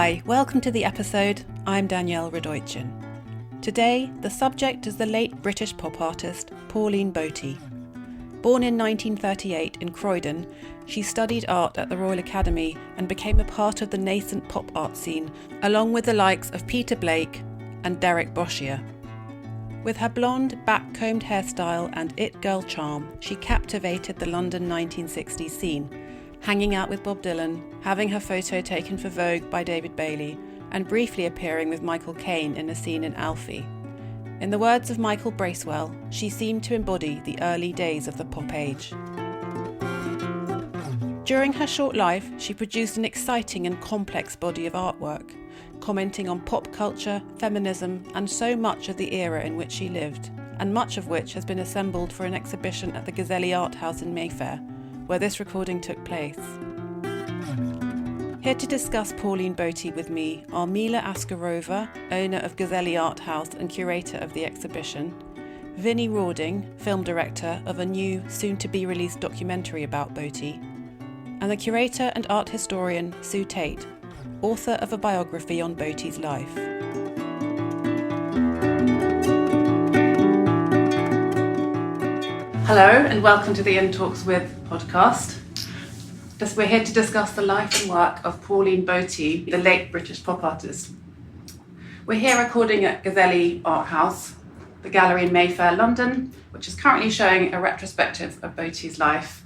Hi, welcome to the episode. I'm Danielle Radojcin. Today, the subject is the late British pop artist Pauline Boty. Born in 1938 in Croydon, she studied art at the Royal Academy and became a part of the nascent pop art scene, along with the likes of Peter Blake and Derek Boshier. With her blonde, backcombed hairstyle and it-girl charm, she captivated the London 1960s scene, hanging out with Bob Dylan, having her photo taken for Vogue by David Bailey, and briefly appearing with Michael Caine in a scene in Alfie. In the words of Michael Bracewell, she seemed to embody the early days of the pop age. During her short life, she produced an exciting and complex body of artwork, commenting on pop culture, feminism, and so much of the era in which she lived, and much of which has been assembled for an exhibition at the Gazelli Art House in Mayfair, where this recording took place. Here to discuss Pauline Boty with me are Mila Askarova, owner of Gazelli Art House and curator of the exhibition, Vinnie Rawding, film director of a new, soon-to-be-released documentary about Boty, and the curator and art historian Sue Tate, author of a biography on Boty's life. Hello and welcome to the In Talks With podcast. We're here to discuss the life and work of Pauline Boty, the late British pop artist. We're here recording at Gazelli Art House, the gallery in Mayfair, London, which is currently showing a retrospective of Boty's life,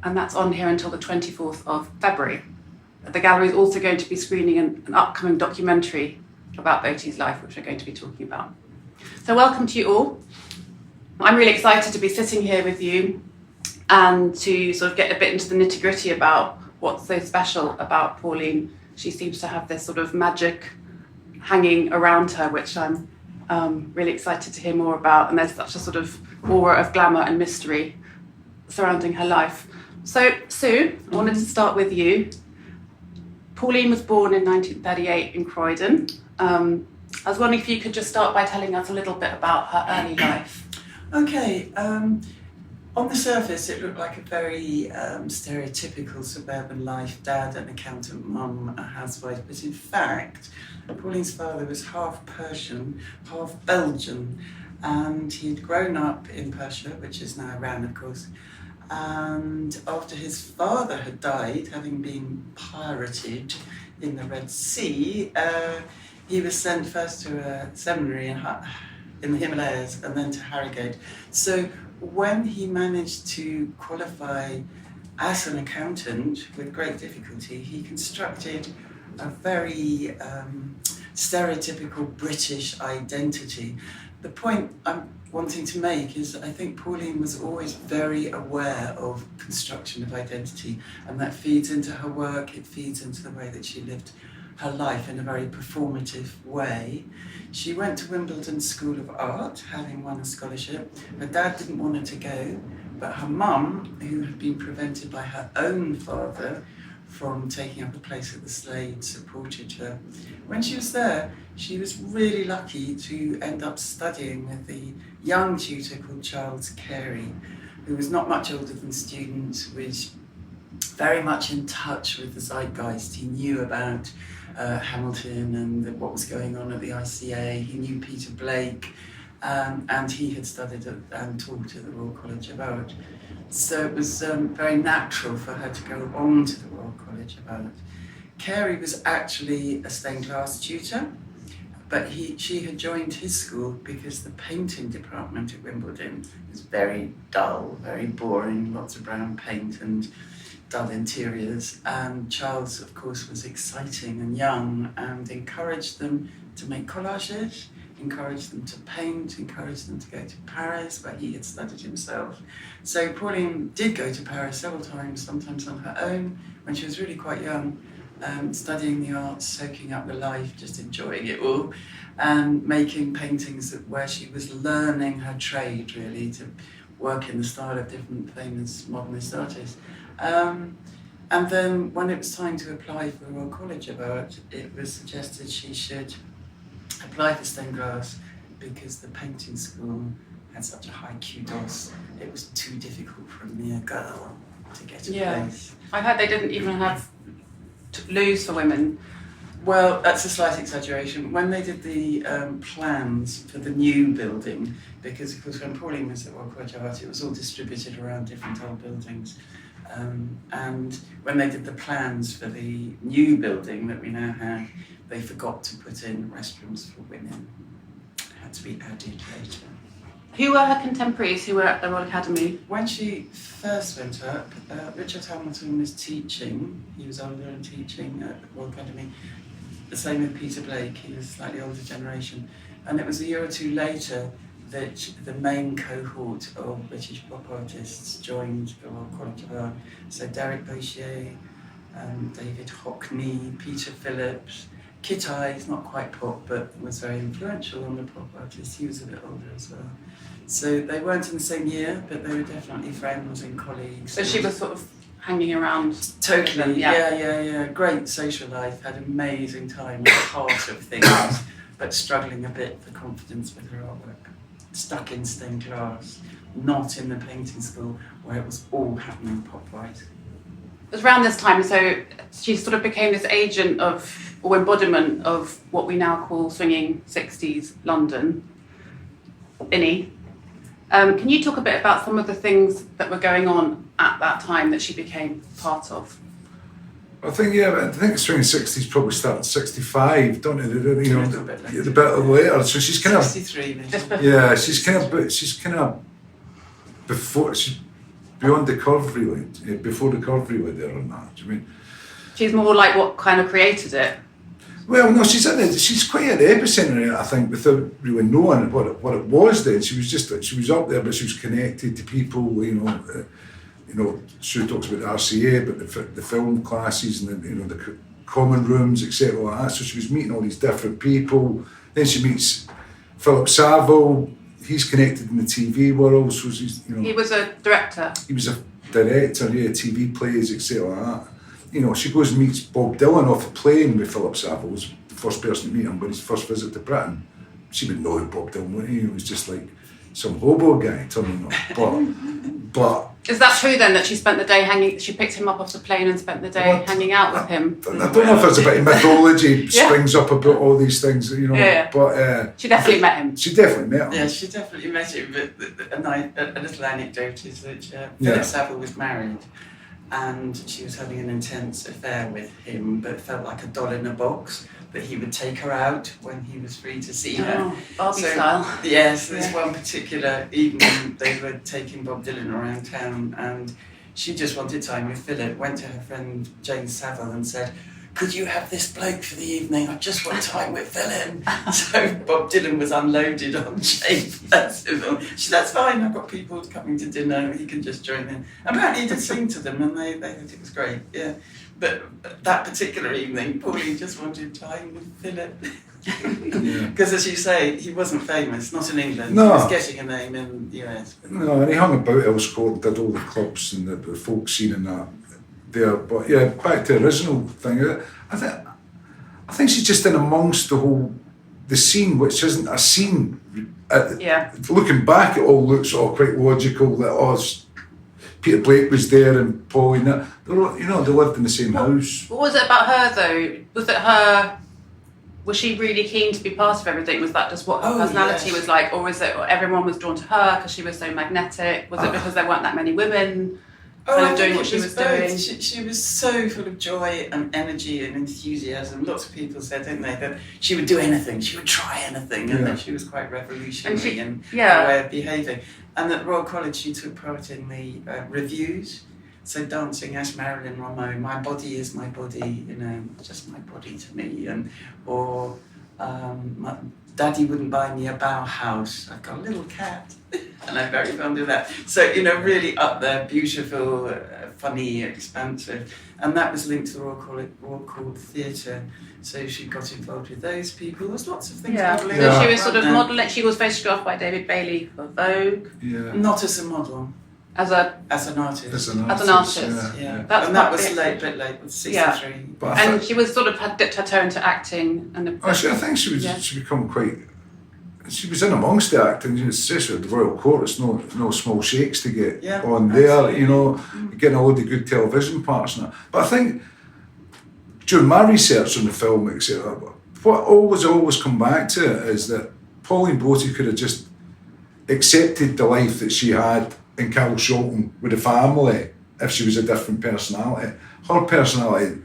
and that's on here until the 24th of February. The gallery is also going to be screening an upcoming documentary about Boty's life, which we're going to be talking about. So welcome to you all. I'm really excited to be sitting here with you and to sort of get a bit into the nitty-gritty about what's so special about Pauline. She seems to have this sort of magic hanging around her, which I'm really excited to hear more about. And there's such a sort of aura of glamour and mystery surrounding her life. So, Sue, I wanted to start with you. Pauline was born in 1938 in Croydon. I was wondering if you could just start by telling us a little bit about her early life. Okay, on the surface it looked like a very stereotypical suburban life, dad an accountant, mum a housewife, but in fact Pauline's father was half Persian, half Belgian, and he'd grown up in Persia, which is now Iran of course, and after his father had died, having been pirated in the Red Sea, he was sent first to a seminary in the Himalayas and then to Harrogate. So when he managed to qualify as an accountant with great difficulty, he constructed a very stereotypical British identity. The point I'm wanting to make is I think Pauline was always very aware of construction of identity, and that feeds into her work, it feeds into the way that she lived her life in a very performative way. She went to Wimbledon School of Art, having won a scholarship. Her dad didn't want her to go, but her mum, who had been prevented by her own father from taking up a place at the Slade, supported her. When she was there, she was really lucky to end up studying with the young tutor called Charles Carey, who was not much older than students, was very much in touch with the zeitgeist. He knew about Hamilton and what was going on at the ICA. He knew Peter Blake, and he had studied and taught at the Royal College of Art. So it was very natural for her to go on to the Royal College of Art. Carey was actually a stained glass tutor, but she had joined his school because the painting department at Wimbledon was very dull, very boring, lots of brown paint and dull interiors, and Charles of course was exciting and young and encouraged them to make collages, encouraged them to paint, encouraged them to go to Paris where he had studied himself. So Pauline did go to Paris several times, sometimes on her own when she was really quite young, studying the arts, soaking up the life, just enjoying it all, and making paintings where she was learning her trade really, to work in the style of different famous modernist artists. And then when it was time to apply for the Royal College of Art, it was suggested she should apply for stained glass because the painting school had such a high kudos. It was too difficult for a mere girl to get a place. I heard they didn't even have loos for women. Well, that's a slight exaggeration. When they did the plans for the new building, because of course when Pauline was at Royal College of Art, it was all distributed around different old buildings. And when they did the plans for the new building that we now have, they forgot to put in restrooms for women. It had to be added later. Who were her contemporaries who were at the Royal Academy? When she first went up, Richard Hamilton was teaching. He was older and teaching at the Royal Academy. The same with Peter Blake, he was a slightly older generation. And it was a year or two later that the main cohort of British pop artists joined the Royal College of Art. So Derek Boshier, David Hockney, Peter Phillips, Kit Eyes, not quite pop, but was very influential on the pop artists. He was a bit older as well. So they weren't in the same year, but they were definitely friends and colleagues. So she was sort of hanging around. Totally, yeah. Great social life, had an amazing time at the heart of things, but struggling a bit for confidence with her artwork. Stuck in stained glass, not in the painting school where it was all happening pop-wise. It was around this time, so she sort of became this agent of, or embodiment of, what we now call swinging 60s London. Innie. Can you talk a bit about some of the things that were going on at that time that she became part of? I think the swinging 60s probably started 65, don't it? You know, a bit later. So she's kind of 63 maybe. Yeah, she's kind of before, she's beyond the curve really, before the curve really there on that. Do you mean? She's more like what kind of created it. Well, no, she's quite at the epicentre, I think, without really knowing what it was then. She was up there, but she was connected to people, you know, Sue talks about the RCA, but the film classes and the common rooms, etc. like that. So she was meeting all these different people. Then she meets Philip Saville. He's connected in the TV world, so he's, He was a director. He was a director, TV plays, etc. like that. She goes and meets Bob Dylan off a plane with Philip Saville. Was the first person to meet him when his first visit to Britain. She would know who Bob Dylan was. He was just like some hobo guy turning up. But is that true then, that she spent the day hanging? She picked him up off the plane and spent the day hanging out with him. I don't know if there's a bit of mythology springs up about all these things, Yeah. But she definitely met him. She definitely met him. Yeah, she definitely met him. But a little anecdote is that Philip Saville was married, and she was having an intense affair with him, but it felt like a doll in a box. That he would take her out when he was free to see her. Barbie style. Yes, this one particular evening they were taking Bob Dylan around town, and she just wanted time with Philip, went to her friend Jane Saville and said, "Could you have this bloke for the evening? I just want time with Philip." So Bob Dylan was unloaded on Jane. That's fine, I've got people coming to dinner, he can just join in. Apparently he did sing to them and they thought it was great, yeah. But that particular evening, Pauline just wanted time with Philip. Because as you say, he wasn't famous, not in England. No. He was getting a name in the US. No, and he hung about Elscourt and did all the clubs and the folk scene and that there. But yeah, back to the original thing, I think she's just in amongst the scene, which isn't a scene. Looking back, it all looks quite logical that Peter Blake was there and Pauline. They lived in the same house. What was it about her though? Was she really keen to be part of everything? Was that just what her personality was like, or was it everyone was drawn to her because she was so magnetic? Was it because there weren't that many women doing what she was doing? She was so full of joy and energy and enthusiasm. Lots of people said, didn't they, that she would do anything, she would try anything, and that she was quite revolutionary in her way of behaving. And at Royal College, she took part in the reviews. So dancing as Marilyn Monroe, my body is my body, just my body to me. Or my daddy wouldn't buy me a Bauhaus. I've got a little cat, and I'm very fond of that. So, really up there, beautiful, funny, expansive. And that was linked to the Royal Court Theatre. So she got involved with those people. There's lots of things. So she was sort of modelling. She was photographed by David Bailey for Vogue. Yeah. Not as a model. As an artist. Yeah. That was bit late, with 63. Yeah. And she was sort of had dipped her toe into acting. I think she become quite. She was in amongst the acting, especially at the Royal Court. It's no small shakes to get on there. Getting a load of good television parts and that. But I think during my research on the film, etc., what always come back to it is that Pauline Boty could have just accepted the life that she had in Carshalton with the family if she was a different personality. Her personality,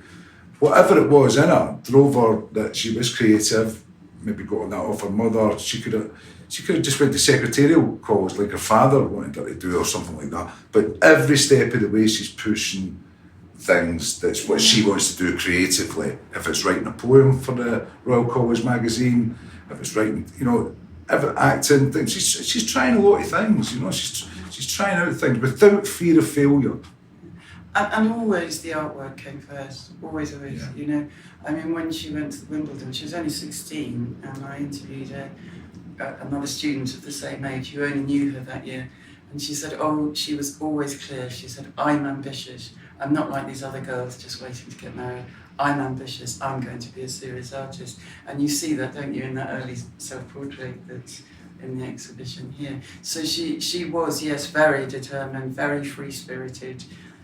whatever it was in her, drove her that she was creative, maybe got that off her mother. She could have just went to secretarial calls like her father wanted her to do or something like that. But every step of the way she's pushing things, that's what she wants to do creatively. If it's writing a poem for the Royal College magazine, if it's writing, acting things, she's trying a lot of things, she's trying out things without fear of failure. And always the artwork came first, always, yeah. I mean, when she went to Wimbledon, she was only 16, and I interviewed another student of the same age who only knew her that year, and she said, she was always clear. She said, I'm ambitious. I'm not like these other girls just waiting to get married. I'm ambitious. I'm going to be a serious artist. And you see that, don't you, in that early self-portrait that's in the exhibition here. So she was, yes, very determined, very free-spirited.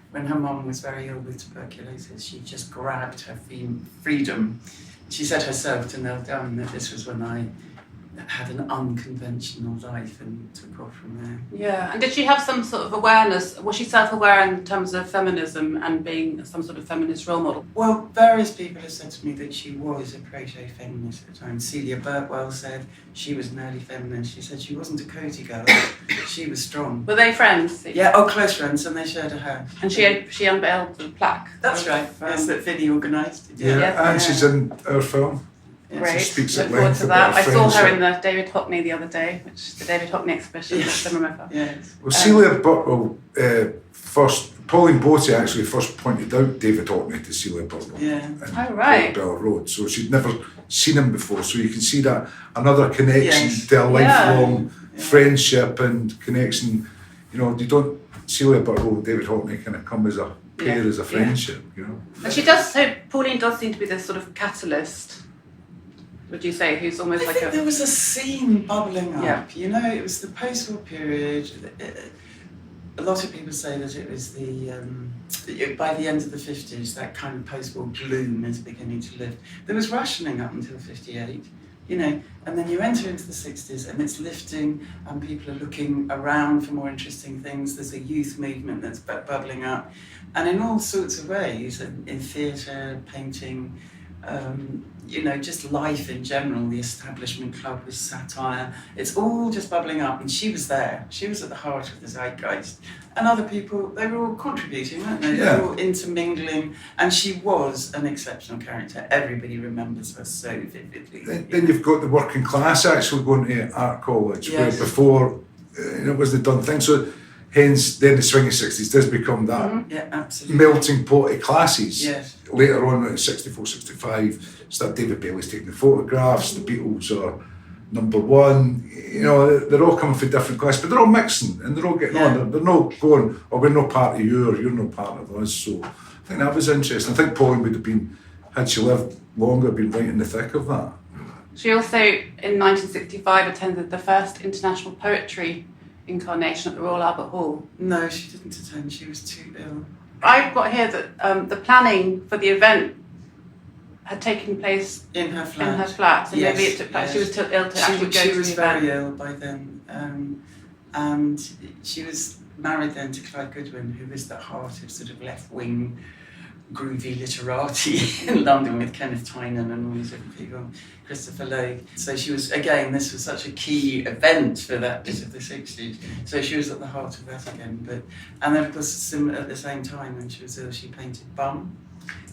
When her mum was very ill with tuberculosis, she just grabbed her freedom. She said herself to Neil Dunn that this was when I had an unconventional life and took off from there. Yeah, and did she have some sort of awareness? Was she self-aware in terms of feminism and being some sort of feminist role model? Well, various people have said to me that she was a proto-feminist at the time. Celia Birtwell said she was an early feminist. She said she wasn't a cozy girl, she was strong. Were they friends? Yeah, close friends, and they shared a house. And she unveiled the plaque. That's right, yes, that Vinnie organised. And she's in our film. Yes. Great. She speaks Look at forward length to that. about I saw her friendship. in the David Hockney the other day, the David Hockney exhibition at Cinema. Yes. Well, Celia Birtwell Pauline Boty actually first pointed out David Hockney to Celia Birtwell in Bell Road. So she'd never seen him before. So you can see that another connection to a lifelong friendship and connection. Celia Birtwell and David Hockney kind of come as a pair, as a friendship, And Pauline does seem to be this sort of catalyst, would you say, who's almost I think there was a scene bubbling up. It was the post-war period. A lot of people say that it was by the end of the 50s, that kind of post-war gloom is beginning to lift. There was rationing up until 58, and then you enter into the 60s and it's lifting and people are looking around for more interesting things. There's a youth movement that's bubbling up, and in all sorts of ways, in theatre, painting, just life in general, the establishment club with satire, it's all just bubbling up, and she was there. She was at the heart of the zeitgeist. And other people, they were all contributing, weren't they? They were all intermingling, and she was an exceptional character. Everybody remembers her so vividly. Then you've got the working class actually going to art college, where before it was the done thing. So hence, then the swinging 60s does become that melting pot of classes. Yes. Later on, in 64, 65, start David Bailey's taking the photographs, the Beatles are number one. They're all coming from different classes, but they're all mixing and they're all getting on. They're not going, we're no part of you or you're no part of us. So I think that was interesting. I think Pauline would have been, had she lived longer, been right in the thick of that. She also, in 1965, attended the first international poetry incarnation at the Royal Albert Hall. No, she didn't attend. She was too ill. I've got here that the planning for the event had taken place in her flat. So maybe it took place. She was too ill to actually go to the event. She was very ill by then, and she was married then to Clyde Goodwin, who was the heart of sort of left-wing, groovy literati in London with Kenneth Tynan and all these different people, Christopher Logue. So she was, again, this was such a key event for that bit of the 60s. So she was at the heart of that again. And then, of course, at the same time when she was ill, she painted Bum,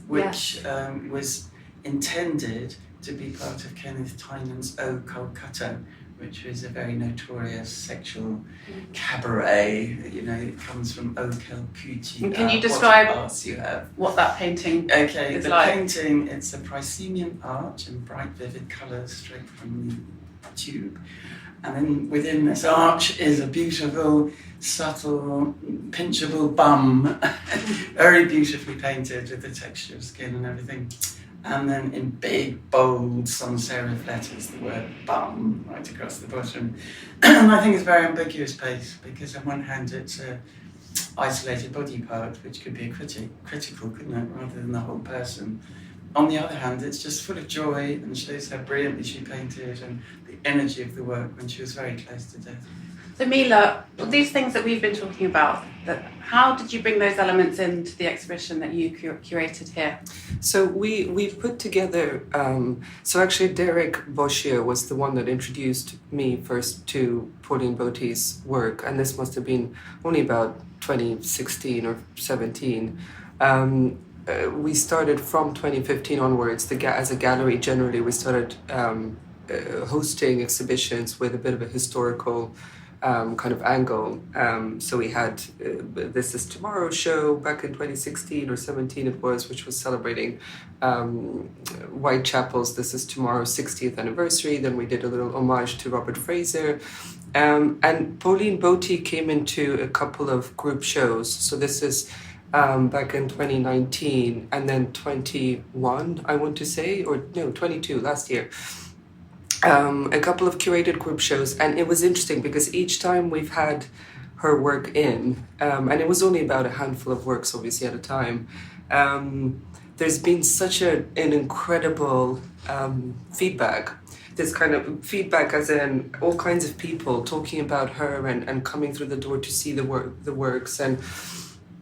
which was intended to be part of Kenneth Tynan's O Calcutta, which was a very notorious sexual cabaret. It comes from O Calcuti. Can you describe what that painting is the like? Painting, it's a Proscenium arch in bright, vivid colours straight from the tube. And then within this arch is a beautiful, subtle, pinchable bum, very beautifully painted with the texture of skin and everything. And then in big, bold, sans serif letters, the word bum right across the bottom. And I think it's a very ambiguous piece, because on one hand it's an isolated body part, which could be critical, couldn't it, rather than the whole person. on the other hand, it's just full of joy and shows how brilliantly she painted and the energy of the work when she was very close to death. So Mila, these things that we've been talking about, how did you bring those elements into the exhibition that you curated here? So we put together, so actually Derek Boshier was the one that introduced me first to Pauline Boty's work, and this must have been only about 2016 or 17. We started from 2015 onwards, as a gallery generally, we started hosting exhibitions with a bit of a historical kind of angle. So we had This Is Tomorrow show back in 2016 or 17 it was, which was celebrating Whitechapel's This Is Tomorrow's 60th anniversary. Then we did a little homage to Robert Fraser. And Pauline Boty came into a couple of group shows. So this is back in 2019 and then 21, I want to say, or no, 22, last year. A couple of curated group shows, and it was interesting because each time we've had her work in, and it was only about a handful of works obviously at a time, there's been such an incredible feedback. This kind of feedback as in all kinds of people talking about her and coming through the door to see the works, and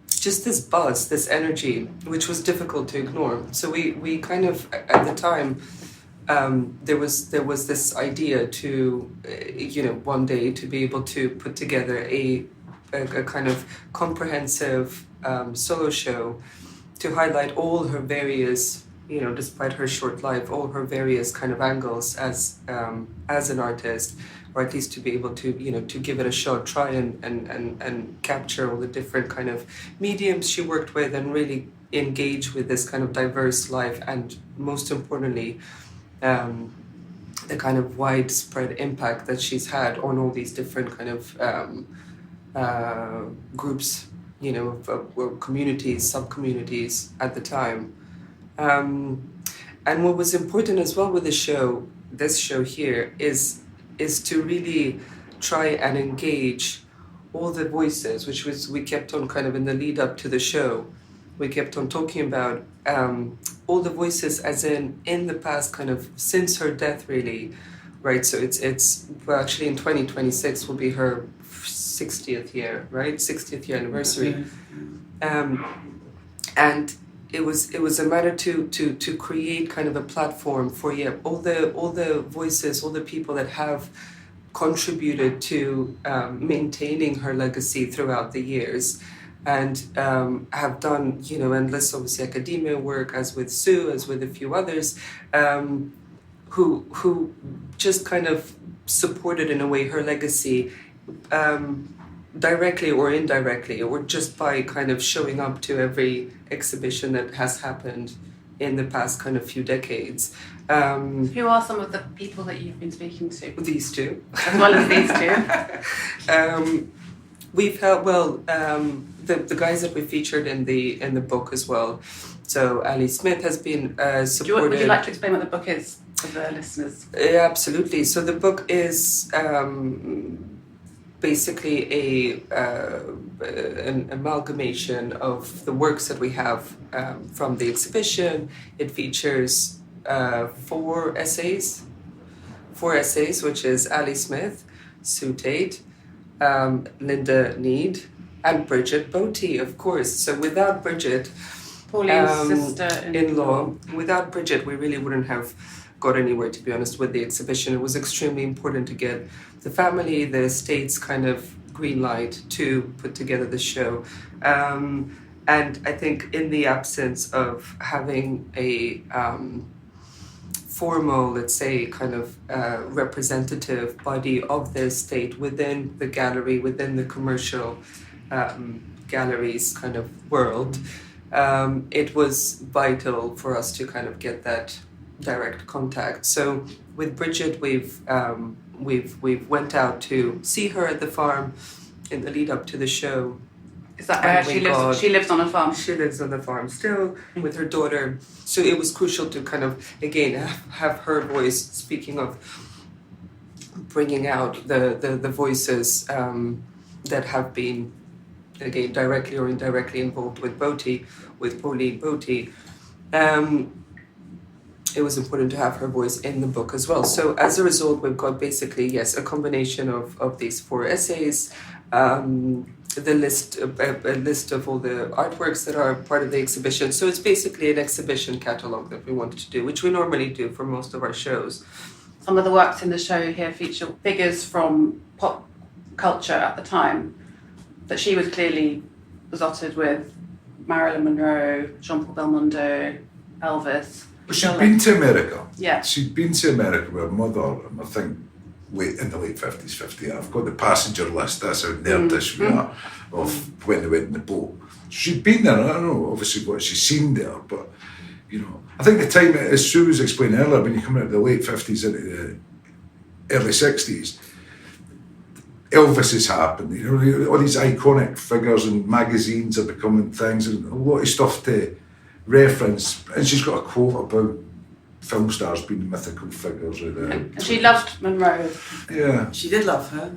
just this buzz, this energy, which was difficult to ignore. So we kind of, at the time, there was this idea to, one day to be able to put together a kind of comprehensive solo show to highlight all her various, despite her short life, all her various kind of angles as an artist, or at least to be able to, to give it a shot, try and capture all the different kind of mediums she worked with and really engage with this kind of diverse life, and most importantly, the kind of widespread impact that she's had on all these different kind of groups, communities, sub-communities at the time. And what was important as well with this show here, is to really try and engage all the voices, which was, we kept on kind of in the lead up to the show, we kept on talking about all the voices as in the past, kind of since her death really, right? So it's well, actually in 2026 will be her 60th year, right? 60th year anniversary. And it was a matter to create kind of a platform for all the voices, all the people that have contributed to maintaining her legacy throughout the years, and have done endless obviously academia work, as with Sue, as with a few others, who just kind of supported in a way her legacy, directly or indirectly, or just by kind of showing up to every exhibition that has happened in the past kind of few decades. Who are some of the people that you've been speaking to? These two. As well as these two. We've had, the guys that we featured in the book as well. So Ali Smith has been supported. Would you like to explain what the book is for the listeners? Yeah, absolutely. So the book is basically an amalgamation of the works that we have from the exhibition. It features four essays, which is Ali Smith, Sue Tate, Linda Need, and Bridget Boty, of course. So without Bridget, Pauline's sister-in-law, without Bridget, we really wouldn't have got anywhere, to be honest, with the exhibition. It was extremely important to get the family, the estate's kind of green light to put together the show. And I think in the absence of having a formal, let's say, kind of representative body of the estate within the gallery, within the commercial galleries kind of world, it was vital for us to kind of get that direct contact. So with Bridget, we've went out to see her at the farm in the lead up to the show. Is that where she lives? She lives on a farm. She lives on the farm still with her daughter. So it was crucial to kind of, again, have her voice, speaking of bringing out the voices that have been, again, directly or indirectly involved with Boty, with Pauline Boty. it was important to have her voice in the book as well. So as a result, we've got basically, yes, a combination of these 4 essays, the list, a list of all the artworks that are part of the exhibition. So it's basically an exhibition catalogue that we wanted to do, which we normally do for most of our shows. Some of the works in the show here feature figures from pop culture at the time that she was clearly besotted with: Marilyn Monroe, Jean-Paul Belmondo, Elvis. Well, she'd been to America. Yeah. She'd been to America with her mother, I think, in the late 50s, 50. I've got the passenger list, that's how nerdish we are, of when they went in the boat. She'd been there, I don't know, obviously, what she's seen there, but, you know, I think the time, as Sue was explaining earlier, when you come out of the late 50s into the early 60s, Elvis has happened, you know, all these iconic figures and magazines are becoming things, and a lot of stuff to reference, and she's got a quote about film stars being mythical figures. And she loved Monroe. Yeah. She did love her,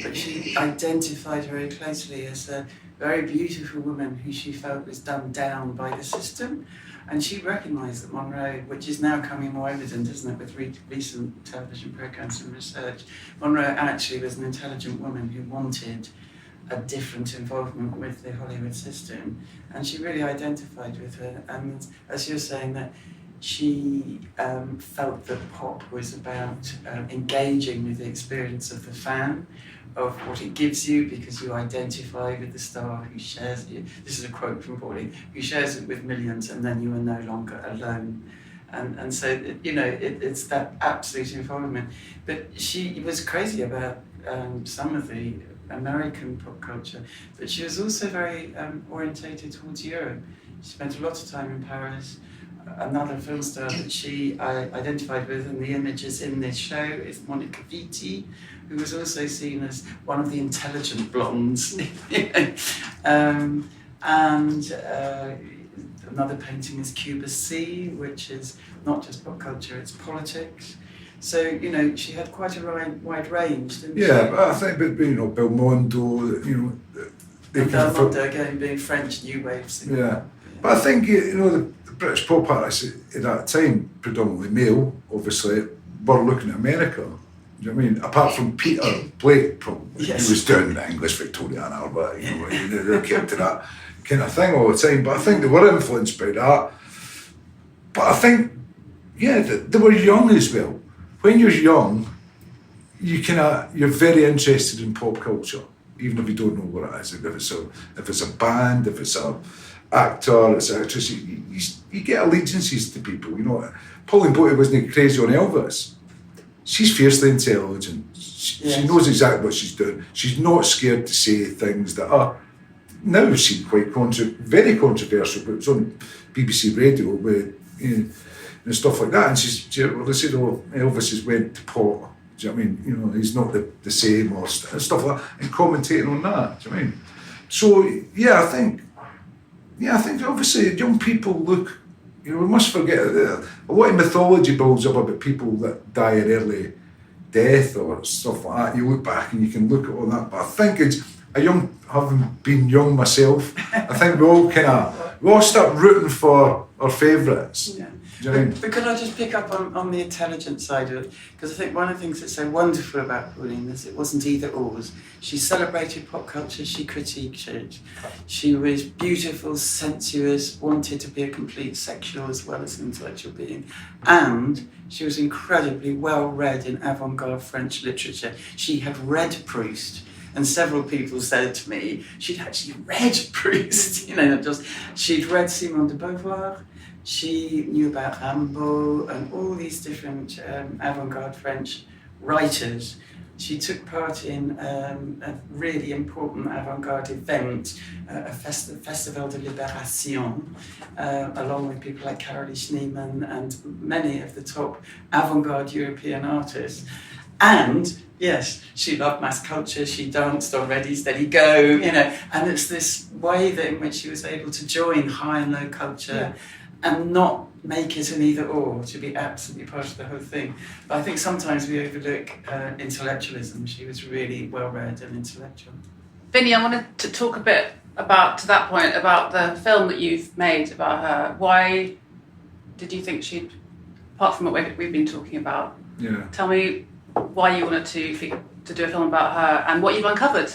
but she identified her very closely as a very beautiful woman who she felt was dumbed down by the system. And she recognised that Monroe, which is now coming more evident, isn't it, with recent television programmes and research, Monroe actually was an intelligent woman who wanted a different involvement with the Hollywood system. And she really identified with her. And as you're saying, that she felt that pop was about engaging with the experience of the fan, of what it gives you, because you identify with the star who shares it. This is a quote from Pauline, who shares it with millions, and then you are no longer alone. And so, you know, it's that absolute involvement. But she was crazy about some of the American pop culture, but she was also very orientated towards Europe. She spent a lot of time in Paris. Another film star that she identified with, and the images in this show, is Monica Vitti, who was also seen as one of the intelligent blondes. And another painting is Cuba C, which is not just pop culture, it's politics. So, you know, she had quite a wide range, didn't she? Yeah, but I think, you know, Belmondo, you know... And Belmondo, again, being French New Wave singer. Yeah. But I think, you know, the British pop artists at that time, predominantly male, obviously, were looking at America. Do you know what I mean? Apart from Peter Blake, probably. Yes. He was doing the English Victorian Albert, you know, they kept to that kind of thing all the time. But I think they were influenced by that. But I think, yeah, they were young as well. When you're young, you're very interested in pop culture, even if you don't know what it is. If it's a band, if it's a actor, it's an actress, you get allegiances to people. You know, Pauline Boty wasn't crazy on Elvis. She's fiercely intelligent. She knows exactly what she's doing. She's not scared to say things that are now seem quite very controversial, but it's on BBC Radio with, you know, and stuff like that. And they said, oh, Elvis has went to pot. Do you know what I mean? You know, he's not the same, or stuff like that, and commentating on that. Do you know what I mean? So yeah, I think obviously young people look, you know, we must forget that a lot of mythology builds up about people that die an early death or stuff like that. You look back and you can look at all that, but I think it's having been young myself, I think we all start rooting for our favourites. Yeah. Do you know what I mean? But could I just pick up on the intelligent side of it? Because I think one of the things that's so wonderful about Pauline is it wasn't either ors. She celebrated pop culture, she critiqued it. She was beautiful, sensuous, wanted to be a complete sexual as well as an intellectual being. And she was incredibly well read in avant-garde French literature. She had read Proust. And several people said to me, she'd actually read Proust, you know, she'd read Simone de Beauvoir. She knew about Rimbaud and all these different avant-garde French writers. She took part in a really important avant-garde event, a Festival de Libération, along with people like Caroline Schneemann and many of the top avant-garde European artists. And yes, she loved mass culture, she danced on Ready, Steady, Go, you know, and it's this way that in which she was able to join high and low culture and not make it an either or, to be absolutely part of the whole thing. But I think sometimes we overlook intellectualism. She was really well read and intellectual. Vinny, I wanted to talk a bit to that point, about the film that you've made about her. Why did you think she'd apart from what we've been talking about. Yeah. Tell me why you wanted to do a film about her and what you've uncovered.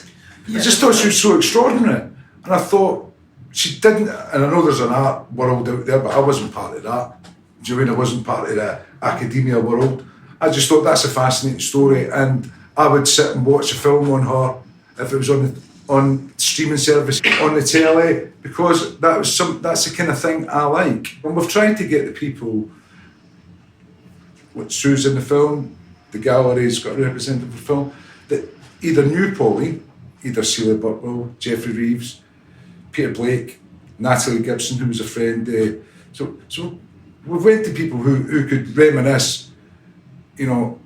I just thought she was so extraordinary, and I thought she didn't. And I know there's an art world out there, but I wasn't part of that. Do you know what I mean? I wasn't part of the academia world. I just thought that's a fascinating story, and I would sit and watch a film on her if it was on streaming service on the telly, because that's the kind of thing I like. And we've tried to get the people, what Sue's in the film, the gallery's got a representative of the film, that either knew Pauline, either Celia Burkwell, Geoffrey Reeves, Peter Blake, Natalie Gibson, who was a friend. So we went to people who could reminisce, you know,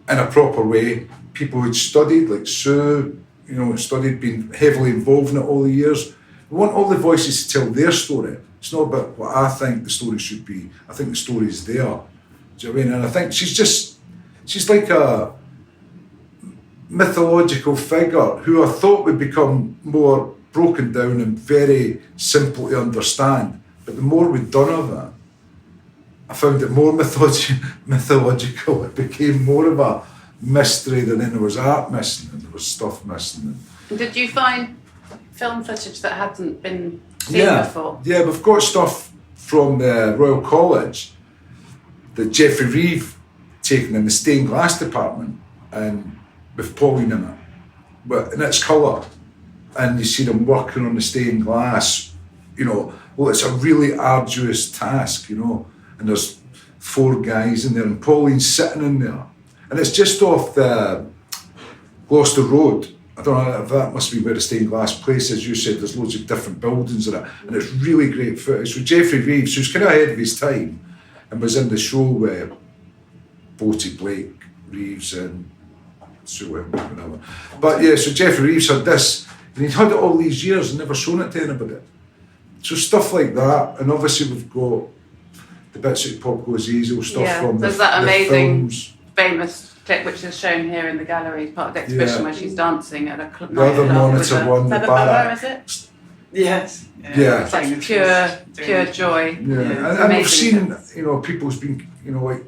in a proper way. People who'd studied, like Sue, you know, studied, been heavily involved in it all the years. We want all the voices to tell their story. It's not about what I think the story should be. I think the story is there. Do you know what I mean? And I think she's like a mythological figure who I thought would become more broken down and very simple to understand. But the more we'd done of that, I found it more mythological. It became more of a mystery than there was art missing and there was stuff missing. And did you find film footage that hadn't been seen before? Yeah, we've got stuff from the Royal College that Geoffrey Reeve taken in the stained glass department and with Pauline in it, but in its colour, and you see them working on the stained glass. You know, well, it's a really arduous task, you know, and there's 4 guys in there and Pauline's sitting in there, and it's just off the Gloucester Road. I don't know if that must be where the stained glass place is. You said there's loads of different buildings in it, and it's really great footage. So Geoffrey Reeves, who's kind of ahead of his time, and was in the show with Boty, Blake, Reeves, and whatever. But yeah, so Geoffrey Reeves had this, and he'd had it all these years and never shown it to anybody. So stuff like that, and obviously we've got the bits of Pop Goes Easy stuff from there's that amazing, films. Famous clip which is shown here in the gallery, part of the exhibition, where she's dancing at a club. The other monitor one, the Barrack, is it? Yes. Yeah. It's like pure joy. Yeah, and we've seen, you know, people's been, you know, like,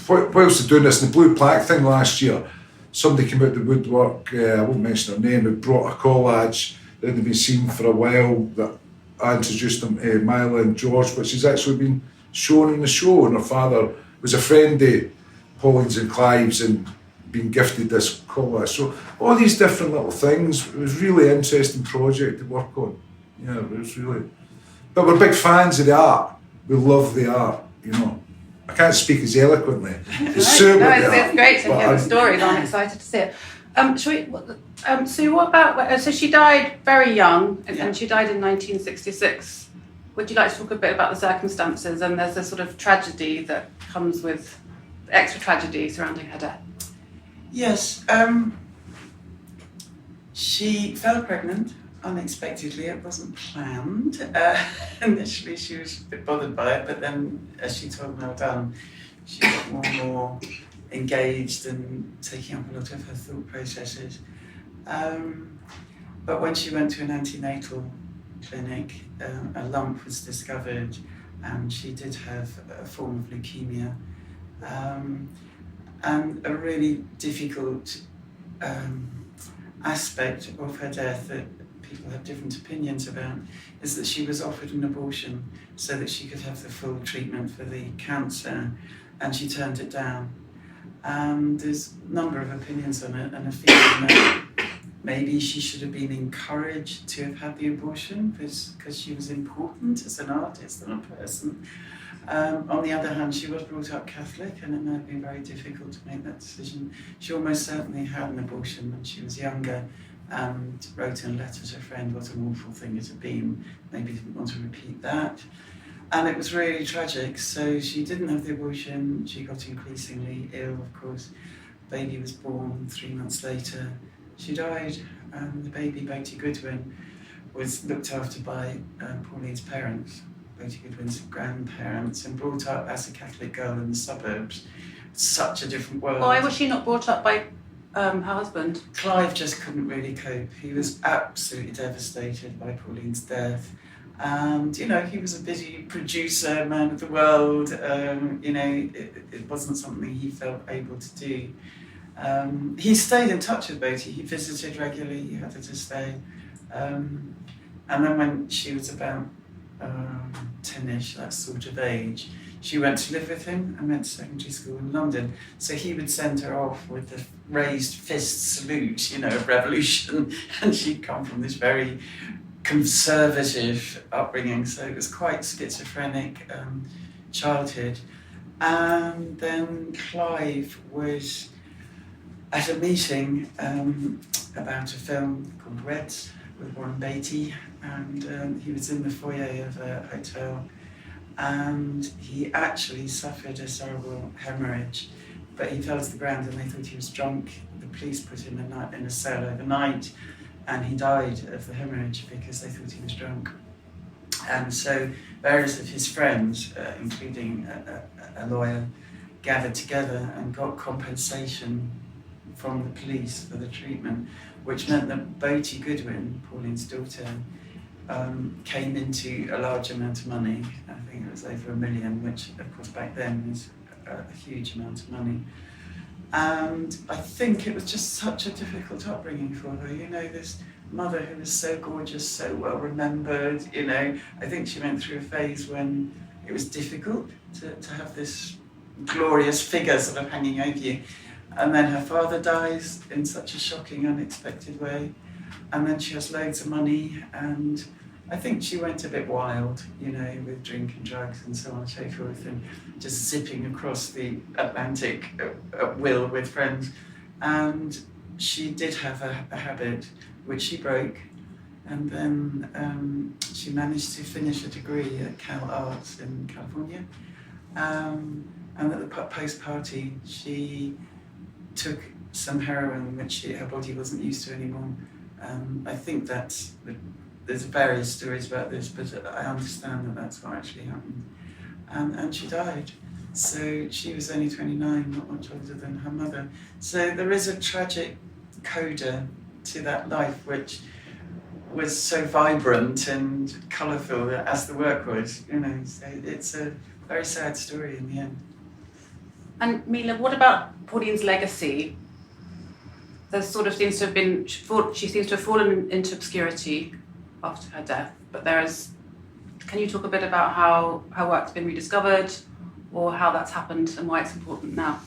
whilst they're doing this, in the blue plaque thing last year, somebody came out the woodwork, I won't mention her name, who brought a collage that hadn't been seen for a while, that I introduced them to Mila and George, which has actually been shown in the show, and her father was a friend of Pauline's and Clive's and been gifted this collage. So all these different little things, it was a really interesting project to work on. Yeah, it was really... But we're big fans of the art. We love the art, you know. I can't speak as eloquently as Sue. It's great to hear the stories. I'm excited to see it. Sue, what about... So she died very young, and she died in 1966. Would you like to talk a bit about the circumstances? And there's a sort of tragedy that comes with... extra tragedy surrounding her death. Yes. She fell pregnant unexpectedly. It wasn't planned. Initially she was a bit bothered by it, but then as she told Mel Dunn, she got more and more engaged and taking up a lot of her thought processes. But when she went to an antenatal clinic, a lump was discovered and she did have a form of leukemia. And a really difficult aspect of her death that people have different opinions about is that she was offered an abortion so that she could have the full treatment for the cancer, and she turned it down. There's a number of opinions on it, and a feeling that maybe she should have been encouraged to have had the abortion because she was important as an artist and a person. On the other hand, she was brought up Catholic, and it might have been very difficult to make that decision. She almost certainly had an abortion when she was younger and wrote in a letter to a friend what an awful thing it had been. Maybe didn't want to repeat that. And it was really tragic. So she didn't have the abortion. She got increasingly ill, of course. Baby was born 3 months later. She died. The baby, Boty Goodwin, was looked after by Pauline's parents. Boty Goodwin's grandparents, and brought up as a Catholic girl in the suburbs. Such a different world. Why was she not brought up by her husband? Clive just couldn't really cope. He was absolutely devastated by Pauline's death, And, you know, he was a busy producer, man of the world. You know, it wasn't something he felt able to do. He stayed in touch with Boty. He visited regularly. He had her to stay. And then when she was about 10ish, that sort of age, she went to live with him and went to secondary school in London. So he would send her off with the raised fist salute, you know, of revolution. And she'd come from this very conservative upbringing. So it was quite schizophrenic childhood. And then Clive was at a meeting about a film called Reds with Warren Beatty, and he was in the foyer of a hotel, and he actually suffered a cerebral hemorrhage, but he fell to the ground and they thought he was drunk. The police put him in a cell overnight, and he died of the hemorrhage because they thought he was drunk. And so various of his friends, including a lawyer, gathered together and got compensation from the police for the treatment, which meant that Boty Goodwin, Pauline's daughter, came into a large amount of money. I think it was over $1 million, which of course back then was a huge amount of money. And I think it was just such a difficult upbringing for her. You know, this mother who was so gorgeous, so well remembered, you know. I think she went through a phase when it was difficult to have this glorious figure sort of hanging over you. And then her father dies in such a shocking, unexpected way. And then she has loads of money, and I think she went a bit wild, you know, with drink and drugs and so on and so forth, and just zipping across the Atlantic at will with friends. And she did have a habit which she broke, and then she managed to finish a degree at Cal Arts in California. And at the post-party, she took some heroin, which her body wasn't used to anymore. I think there's various stories about this, but I understand that that's what actually happened. And she died. So she was only 29, not much older than her mother. So there is a tragic coda to that life, which was so vibrant and colourful as the work was, you know. So it's a very sad story in the end. And Mila, what about Pauline's legacy? There sort of seems to have been, she seems to have fallen into obscurity after her death, but can you talk a bit about how her work's been rediscovered, or how that's happened and why it's important now?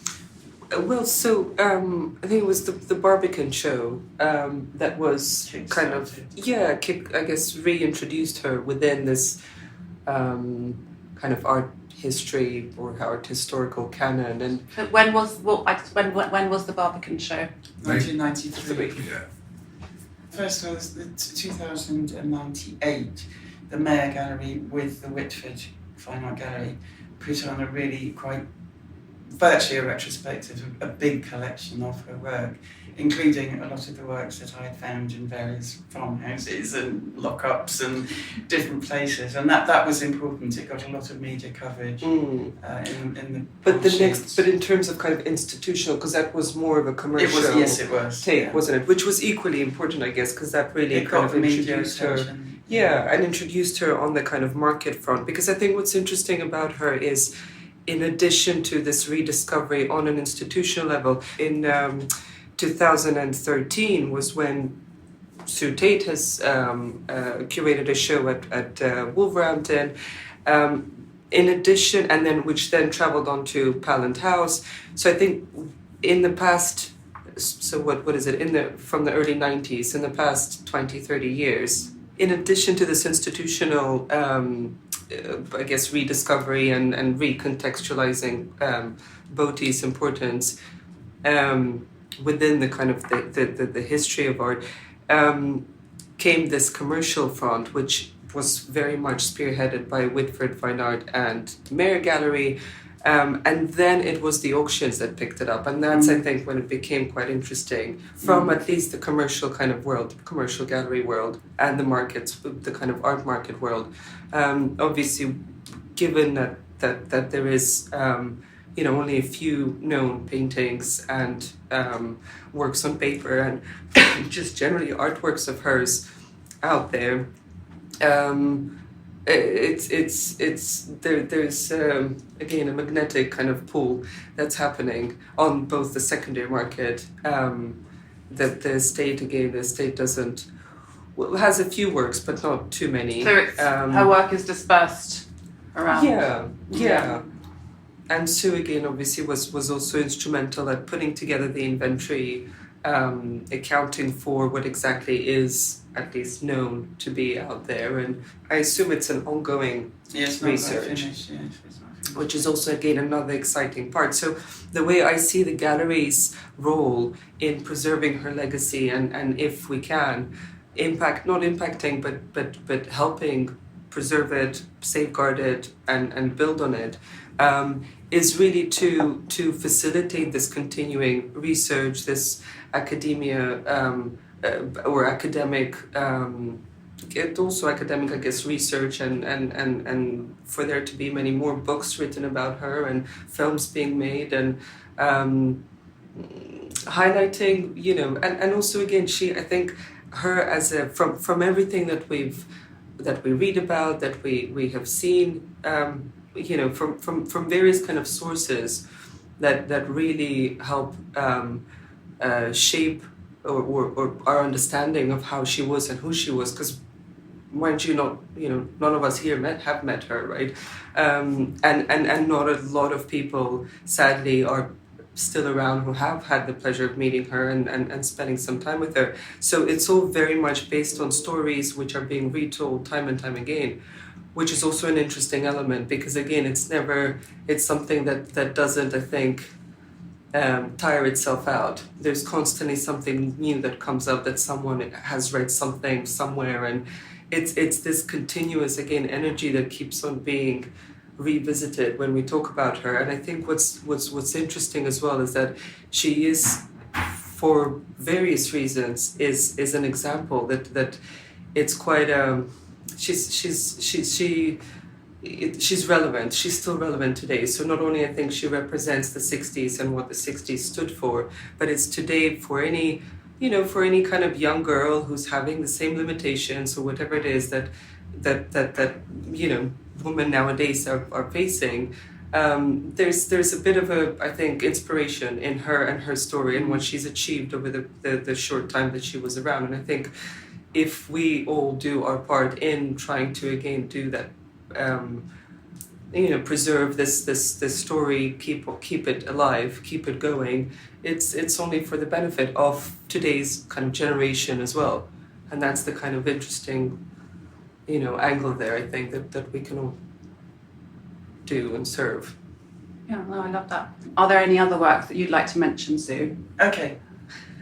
Well, so I think it was the Barbican show that was kind of, I guess reintroduced her within this kind of art history or art historical canon. And when was the Barbican show? 1993. Yeah. First was the 2098, the Mayfair Gallery with the Whitford Fine Art Gallery put on a really quite virtually a retrospective, a big collection of her work, including a lot of the works that I had found in various farmhouses and lockups and different places, and that was important. It got a lot of media coverage in the. But in terms of kind of institutional, because that was more of a commercial. It was take, wasn't it? Which was equally important, I guess, because that really kind of introduced her. Yeah, and introduced her on the kind of market front. Because I think what's interesting about her is, in addition to this rediscovery on an institutional level, in 2013 was when Sue Tate has curated a show at Wolverhampton. In addition, and then which then travelled on to Pallant House. So I think in the past, so what is it, from the early 90s, in the past 20, 30 years, in addition to this institutional I guess rediscovery and recontextualizing Boty's importance within the kind of the history of art, came this commercial front, which was very much spearheaded by Whitford Fine Art and Mayfair Gallery, and then it was the auctions that picked it up, and that's I think when it became quite interesting from at least the commercial kind of world, commercial gallery world, and the markets, the kind of art market world. Obviously, given that there is only a few known paintings and works on paper and just generally artworks of hers out there. there's again a magnetic kind of pull that's happening on both the secondary market, that the state doesn't, well, has a few works but not too many. So it's, her work is dispersed around. Yeah. And Sue again obviously was also instrumental at putting together the inventory, accounting for what exactly is at least known to be out there, and I assume it's an ongoing research, which is also again another exciting part. So the way I see the gallery's role in preserving her legacy, and if we can not impacting but helping preserve it, safeguard it, and build on it, is really to facilitate this continuing research, this academia, or academic, also academic, I guess, research, and for there to be many more books written about her and films being made, and highlighting, and also again, I think her as from everything that we read about, that we have seen, from various kind of sources that really help shape or our understanding of how she was and who she was, because mind you, none of us here have met her, right? And not a lot of people, sadly, are still around who have had the pleasure of meeting her and spending some time with her. So it's all very much based on stories which are being retold time and time again, which is also an interesting element, because again, it's something that doesn't, I think, tire itself out. There's constantly something new that comes up, that someone has read something somewhere, and it's this continuous, again, energy that keeps on being revisited when we talk about her. And I think what's interesting as well is that she is, for various reasons, is an example that it's quite she's relevant. She's still relevant today. So not only I think she represents the 60s and what the 60s stood for, but it's today for any kind of young girl who's having the same limitations or whatever it is that women nowadays are facing. There's a bit of I think, inspiration in her and her story and what she's achieved over the short time that she was around. And I think if we all do our part in trying to again do that, preserve this story, keep it alive, keep it going, it's only for the benefit of today's kind of generation as well. And that's the kind of interesting angle there, I think, that we can all do and serve. Yeah, no, I love that. Are there any other works that you'd like to mention, Sue? Okay.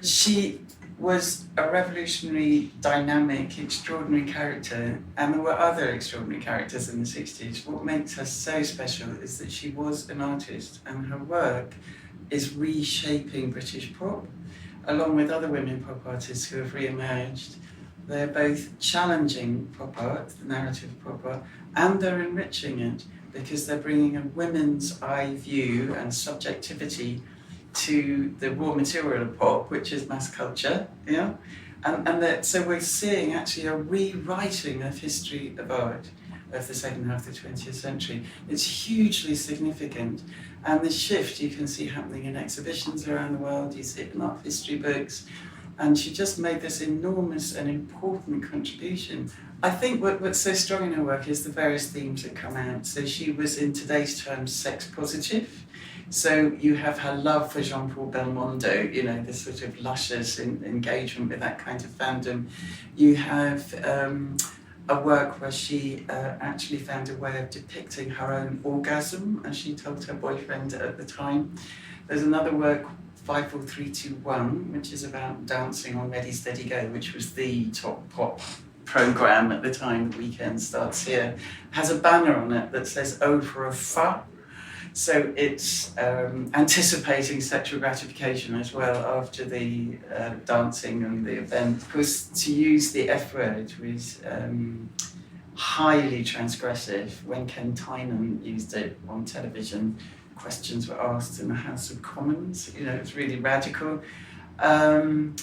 She was a revolutionary, dynamic, extraordinary character, and there were other extraordinary characters in the 60s. What makes her so special is that she was an artist, and her work is reshaping British pop, along with other women pop artists who have re-emerged. They're both challenging pop art, the narrative pop art, and they're enriching it, because they're bringing a women's eye view and subjectivity to the raw material of pop, which is mass culture, so we're seeing actually a rewriting of history of art of the second half of the 20th century. It's hugely significant, and the shift you can see happening in exhibitions around the world, you see it in art history books, and she just made this enormous and important contribution. I think what's so strong in her work is the various themes that come out. So she was, in today's terms, sex positive. So you have her love for Jean-Paul Belmondo, this sort of luscious engagement with that kind of fandom. You have a work where she actually found a way of depicting her own orgasm, as she told her boyfriend at the time. There's another work, 54321, which is about dancing on Ready Steady Go, which was the top pop programme at the time. The Weekend Starts Here. Has a banner on it that says "Oh for a fa." So it's anticipating sexual gratification as well after the dancing and the event. Because to use the F word was highly transgressive. When Ken Tynan used it on television, questions were asked in the House of Commons. It's really radical. And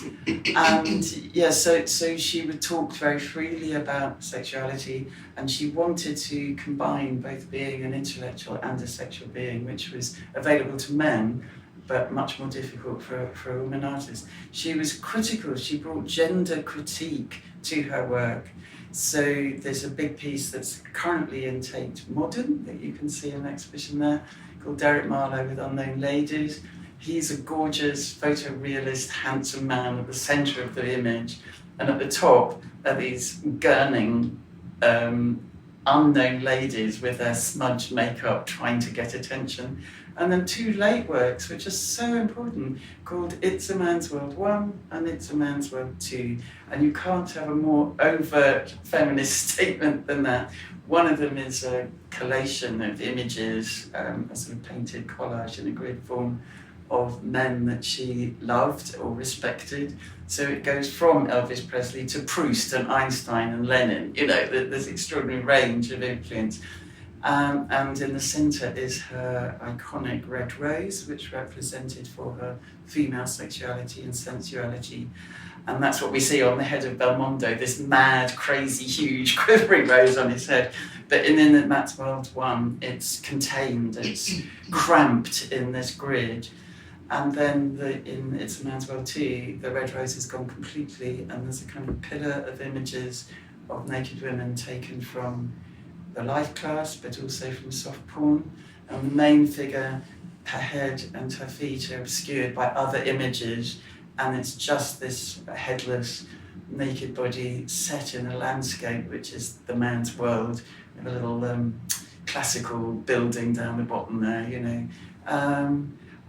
yeah, so she would talk very freely about sexuality, and she wanted to combine both being an intellectual and a sexual being, which was available to men, but much more difficult for a woman artist. She was critical, she brought gender critique to her work. So there's a big piece that's currently in Tate Modern that you can see in an exhibition there, called Derek Marlowe with Unknown Ladies. He's a gorgeous, photorealist, handsome man at the centre of the image, and at the top are these gurning, unknown ladies with their smudged makeup trying to get attention. And then two late works, which are so important, called It's a Man's World 1 and It's a Man's World 2. And you can't have a more overt feminist statement than that. One of them is a collation of images, a sort of painted collage in a grid form, of men that she loved or respected. So it goes from Elvis Presley to Proust and Einstein and Lenin, you know, there's extraordinary range of influence. And in the centre is her iconic red rose, which represented for her female sexuality and sensuality. And that's what we see on the head of Belmondo, this mad, crazy, huge, quivering rose on his head. But in the Matt's World 1, it's contained, it's cramped in this grid. And then in It's a Man's World 2, the red rose has gone completely, and there's a kind of pillar of images of naked women taken from the life class, but also from soft porn. And the main figure, her head and her feet are obscured by other images, and it's just this headless, naked body set in a landscape, which is the man's world, with a little classical building down the bottom there, you know.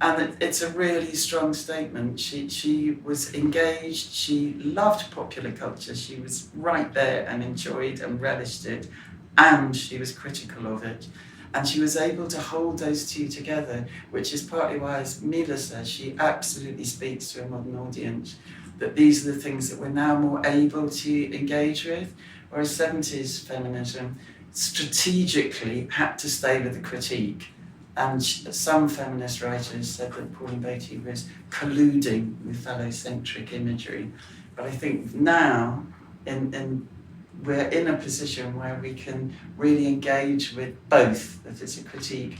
And it's a really strong statement. She was engaged, she loved popular culture, she was right there and enjoyed and relished it, and she was critical of it. And she was able to hold those two together, which is partly why, as Mila says, she absolutely speaks to a modern audience, that these are the things that we're now more able to engage with, whereas 70s feminism strategically had to stay with the critique. And some feminist writers said that Pauline Boty was colluding with phallocentric imagery. But I think now we're in a position where we can really engage with both, that it's a critique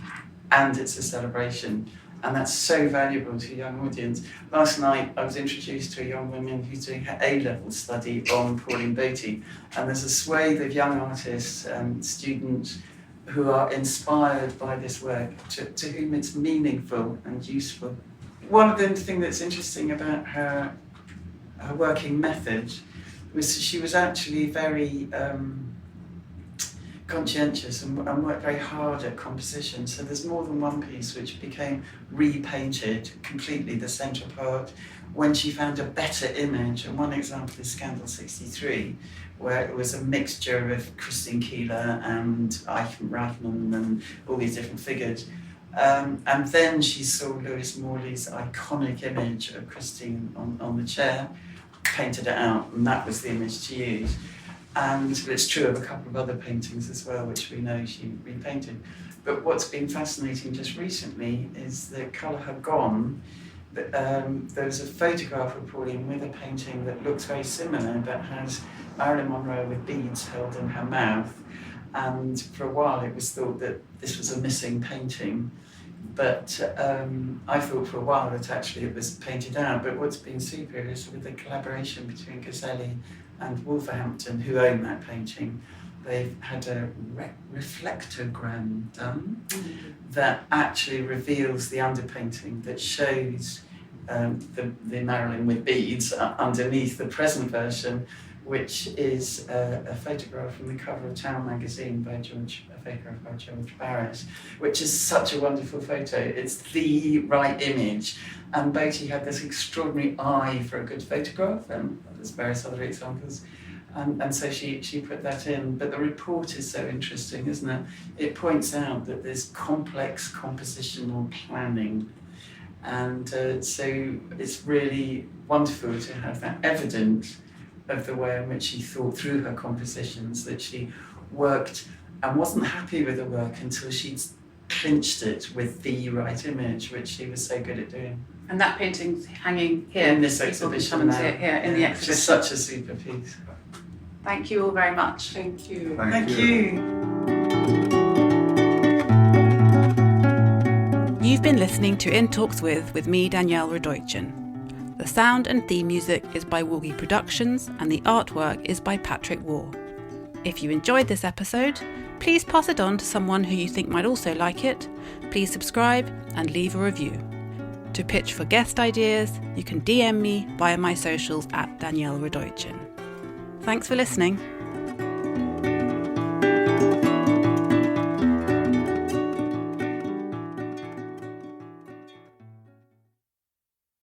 and it's a celebration. And that's so valuable to a young audience. Last night I was introduced to a young woman who's doing her A-level study on Pauline Boty. And there's a swathe of young artists and students who are inspired by this work, to whom it's meaningful and useful. One of the things that's interesting about her working method was she was actually very conscientious and worked very hard at composition. So there's more than one piece which became repainted completely, the central part, when she found a better image. And one example is Scandal 63, where it was a mixture of Christine Keeler and Eichen Reichmann and all these different figures. And then she saw Lewis Morley's iconic image of Christine on the chair, painted it out, and that was the image to use. And it's true of a couple of other paintings as well, which we know she repainted. But what's been fascinating just recently is the colour had gone. But, there was a photograph of Pauline with a painting that looks very similar, but has Marilyn Monroe with beads held in her mouth. And for a while it was thought that this was a missing painting. But I thought for a while that actually it was painted out. But what's been super is with the collaboration between Gazelli and Wolverhampton, who own that painting, they've had a reflectogram done that actually reveals the underpainting that shows the Marilyn with beads underneath the present version, which is a photograph from the cover of Town magazine by a photograph by George Barris, which is such a wonderful photo. It's the right image. And Boty had this extraordinary eye for a good photograph, and there's various other examples. And so she put that in. But the report is so interesting, isn't it? It points out that there's complex compositional planning. And so it's really wonderful to have that evidence of the way in which she thought through her compositions, that she worked and wasn't happy with the work until she'd clinched it with the right image, which she was so good at doing. And that painting's hanging here. In this People can exhibition come and now. see it here in the Yeah, exhibition. It's such a super piece. Thank you all very much. Thank you. Thank you. You've been listening to In Talks with me, Danielle Radojcin. The sound and theme music is by Woogie Productions and the artwork is by Patrick Waugh. If you enjoyed this episode, please pass it on to someone who you think might also like it. Please subscribe and leave a review. To pitch for guest ideas, you can DM me via my socials at Danielle Radojcin. Thanks for listening.